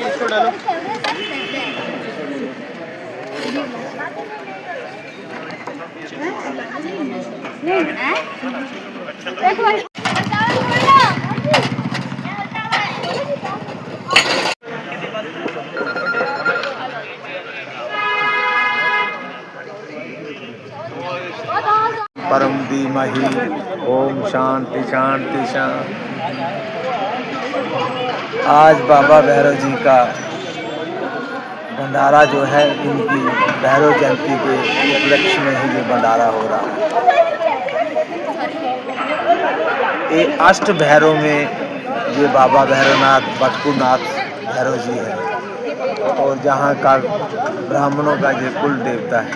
इसको डालो। परम धीमहि ओम शांति शांति शांति। आज बाबा भैरव जी का भंडारा जो है, इनकी भैरव जयंती के उपलक्ष्य में ही ये भंडारा हो रहा है। ये अष्ट भैरव में ये बाबा भैरवनाथ बटकुनाथ भैरव जी है और जहाँ का ब्राह्मणों का ये कुल देवता है।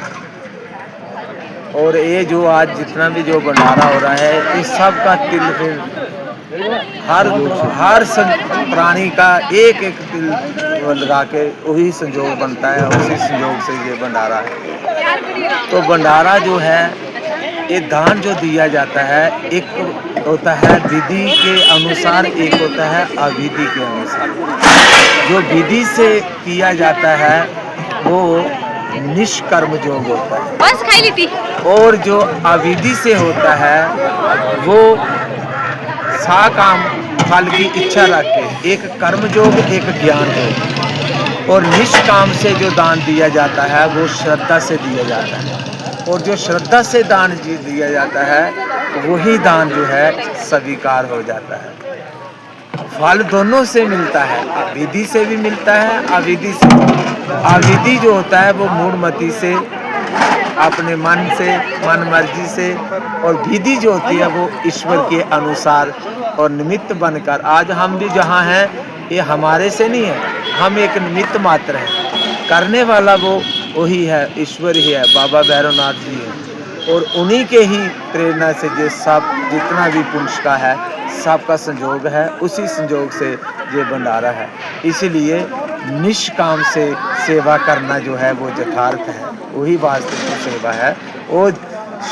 और ये जो आज जितना भी जो भंडारा हो रहा है, इस सब का तिल फिर हर प्राणी का एक एक तिल लगा के वही संजोग बनता है, उसी संजोग से ये भंडारा है। तो भंडारा जो है, ये दान जो दिया जाता है, एक होता है विधि के अनुसार, एक होता है अविधि के अनुसार। जो विधि से किया जाता है वो निष्कर्म योग होता है, बस खाई ली थी। और जो अविधि से होता है वो साकाम फल की इच्छा रख के, एक कर्म योग एक ज्ञान योग। और निष्काम से जो दान दिया जाता है वो श्रद्धा से दिया जाता है, और जो श्रद्धा से दान दिया जाता है वही दान जो है स्वीकार हो जाता है। फल दोनों से मिलता है, विधि से भी मिलता है, अविधि से। अविधि जो होता है वो मूढ़मति से, अपने मन से, मन मर्जी से, और विधि जो होती है वो ईश्वर के अनुसार और निमित्त बनकर। आज हम भी जहाँ हैं ये हमारे से नहीं है, हम एक निमित्त मात्र हैं। करने वाला वो वही है, ईश्वर ही है, बाबा भैरवनाथ जी है। और उन्हीं के ही प्रेरणा से ये सब जितना भी पुरुष का है सबका संजोग है, उसी संजोग से ये भंडारा है। इसीलिए निष्काम से सेवा करना जो है वो यथार्थ है, वही वास्तविक सेवा है। और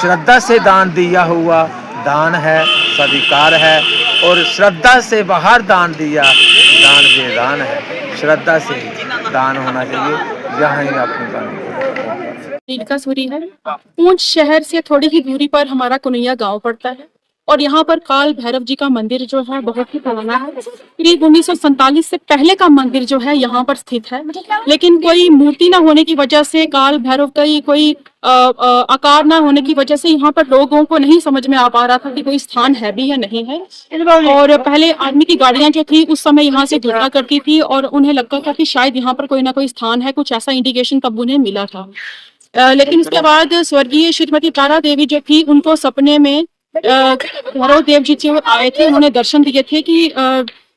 श्रद्धा से दान दिया हुआ दान है, स्वीकार है। और श्रद्धा से बाहर दान दिया दान बेदान है। श्रद्धा से दान होना चाहिए, जहाँ ही अपनी बात। रेणुका सूरी है। पूंछ शहर से थोड़ी ही दूरी पर हमारा कुनैया गांव पड़ता है, और यहाँ पर काल भैरव जी का मंदिर जो है बहुत ही पुराना है। करीब 1947 से पहले का मंदिर जो है यहाँ पर स्थित है, लेकिन कोई मूर्ति ना होने की वजह से, काल भैरव का कोई आकार ना होने की वजह से यहाँ पर लोगों को नहीं समझ में आ पा रहा था कि कोई स्थान है भी या नहीं है। और पहले आर्मी की गाड़ियां जो थी उस समय यहाँ से गुजरा करती थी, और उन्हें लगता था कि शायद यहाँ पर कोई ना कोई स्थान है, कुछ ऐसा इंडिकेशन तब उन्हें मिला था। लेकिन उसके बाद स्वर्गीय श्रीमती तारा देवी जो थी, उनको सपने में भैरव देव जी जो आए थे, उन्होंने दर्शन दिए थे कि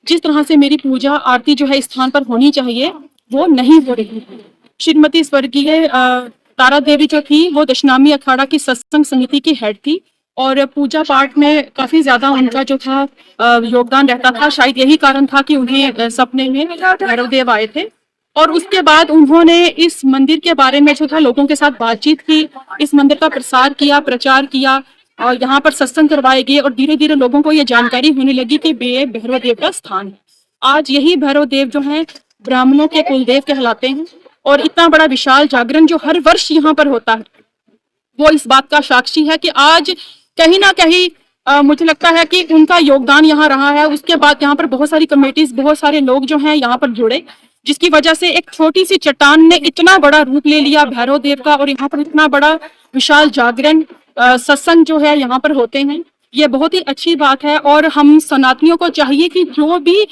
जिस तरह से मेरी पूजा आरती जो है इस स्थान पर होनी चाहिए वो नहीं हो रही है। श्रीमती स्वर्गीय तारा देवी जो थी वो दशनामी अखाड़ा की सत्संग समिति की हेड थी, और पूजा पाठ में काफी ज्यादा उनका जो था योगदान रहता था। शायद यही कारण था कि उन्हें सपने में भैरव देव आए थे। और उसके बाद उन्होंने इस मंदिर के बारे में जो था लोगों के साथ बातचीत की, इस मंदिर का प्रसार किया, प्रचार किया, और यहाँ पर सत्संग करवाए गए, और धीरे धीरे लोगों को ये जानकारी होने लगी कि ये भैरव देव का स्थान है। आज यही भैरव देव जो है ब्राह्मणों के कुलदेव कहलाते हैं, और इतना बड़ा विशाल जागरण जो हर वर्ष यहाँ पर होता है वो इस बात का साक्षी है कि आज कहीं ना कहीं मुझे लगता है कि उनका योगदान यहाँ रहा है। उसके बाद यहाँ पर बहुत सारी कमेटीज, बहुत सारे लोग जो हैं यहाँ पर जुड़े, जिसकी वजह से एक छोटी सी चट्टान ने इतना बड़ा रूप ले लिया भैरव देव का, और यहाँ पर इतना बड़ा विशाल जागरण सत्संग जो है यहाँ पर होते हैं। ये बहुत ही अच्छी बात है। और हम सनातनियों को चाहिए कि जो भी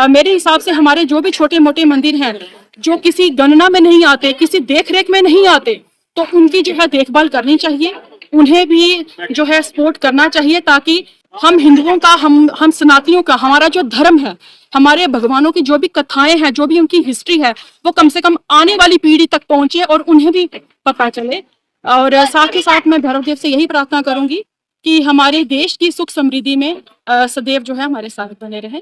मेरे हिसाब से हमारे जो भी छोटे मोटे मंदिर हैं जो किसी गणना में नहीं आते, किसी देख रेख में नहीं आते, तो उनकी जो है देखभाल करनी चाहिए, उन्हें भी जो है सपोर्ट करना चाहिए, ताकि हम हिंदुओं का, हम सनातनियों का, हमारा जो धर्म है, हमारे भगवानों की जो भी कथाएं हैं, जो भी उनकी हिस्ट्री है, वो कम से कम आने वाली पीढ़ी तक पहुंचे और उन्हें भी पता चले। और साथ ही साथ मैं भैरव देव से यही प्रार्थना करूंगी कि हमारे देश की सुख समृद्धि में सदैव जो है हमारे साथ बने रहें।